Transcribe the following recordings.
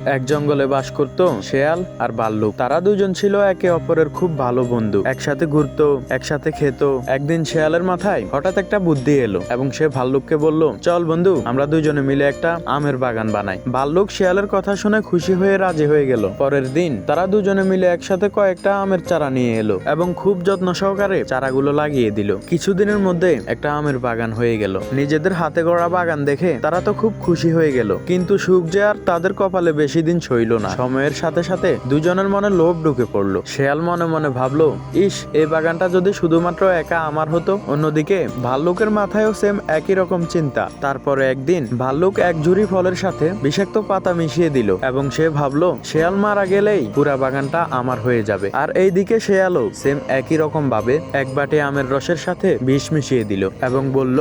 এক জঙ্গলে বাস করত শেয়াল আর ভাল্লুক। তারা দুজন ছিল একে অপরের খুব ভালো বন্ধু। একসাথে ঘুরতো, একসাথে খেত। একদিন শেয়ালের মাথায় হঠাৎ একটা বুদ্ধি এলো এবং সে ভাল্লুককে বলল, চল বন্ধু, আমরা দুজনে মিলে একটা আমের বাগান বানাই। ভাল্লুক শেয়ালের কথা শুনে খুশি হয়ে রাজি হয়ে গেল। পরের দিন তারা দুজনে মিলে একসাথে কয়েকটা আমের চারা নিয়ে এলো এবং খুব যত্ন সহকারে চারাগুলো লাগিয়ে দিল। কিছুদিনের মধ্যে একটা আমের বাগান হয়ে গেল। নিজেদের হাতে গড়া বাগান দেখে তারা তো খুব খুশি হয়ে গেল, কিন্তু সুখ যে আর তাদের কপালে বেশি দিন সইল না। সময়ের সাথে সাথে দুজনের মনে লোভ ঢুকে পড়লো। শেয়াল মনে মনে ভাবলো, ইস, এই বাগানটা যদি শুধুমাত্র একা আমার হতো। অন্যদিকে ভাল্লুকের মাথায়ও সেম একই রকম চিন্তা। তারপরে একদিন ভাল্লুক এক ঝুড়ি ফলের সাথে বিষাক্ত পাতা মিশিয়ে দিল এবং সে ভাবলো শেয়াল মারা গেলেই পুরা বাগানটা আমার হয়ে যাবে। আর এইদিকে শেয়ালও সেম একই রকম ভাবে এক বাটি আমের রসের সাথে বিষ মিশিয়ে দিল এবং বলল,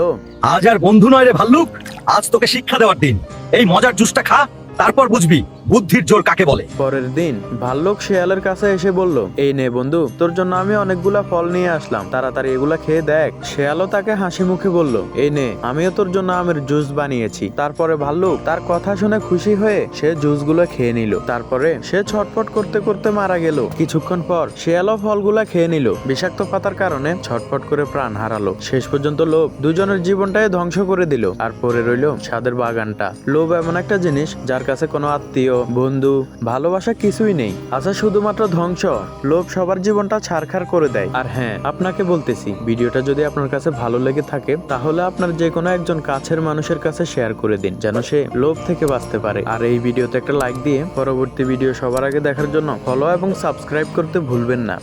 আজ আর বন্ধু নয় রে ভাল্লুক, আজ তোকে শিক্ষা দেওয়ার দিন। এই মজার জুসটা খা, তারপর বুঝবি বুদ্ধির জোর কাকে বলে। পরের দিন ভাল্লুক শেয়ালের কাছে এসে বলল, এই নে বন্ধু, তোর জন্য আমি অনেকগুলা ফল নিয়ে আসলাম, তাড়াতাড়ি এগুলা খেয়ে দেখ। শেয়ালও তাকে হাসি মুখে বলল, এই নে, আমিও তোর জন্য আমের জুস বানিয়েছি। তারপরে ভাল্লুক তার কথা শুনে খুশি হয়ে সে জুসগুলো খেয়ে নিল। তারপরে সে ছটফট করতে করতে মারা গেল। কিছুক্ষণ পর শেয়ালও ফলগুলা খেয়ে নিল। বিষাক্ত পাতার কারণে ছটফট করে প্রাণ হারালো। শেষ পর্যন্ত লোভ দুজনের জীবনটাই ধ্বংস করে দিল। আর পরে রইল ছাদের বাগানটা। লোভ এমন একটা জিনিস যার কাছে কোনো আত্মীয়, বন্ধু, ভালোবাসা কিছুই নেই, আচ্ছা শুধুমাত্র ধ্বংস। লোভ সবার জীবনটা ছারখার করে দেয়। আর হ্যাঁ, আপনাকে বলতেছি, ভিডিওটা যদি আপনার কাছে ভালো লেগে থাকে তাহলে আপনার যে কোনো একজন কাছের মানুষের কাছে শেয়ার করে দিন, যেন সে লোভ থেকে বাঁচতে পারে। আর এই ভিডিওতে একটা লাইক দিয়ে পরবর্তী ভিডিও সবার আগে দেখার জন্য ফলো এবং সাবস্ক্রাইব করতে ভুলবেন না।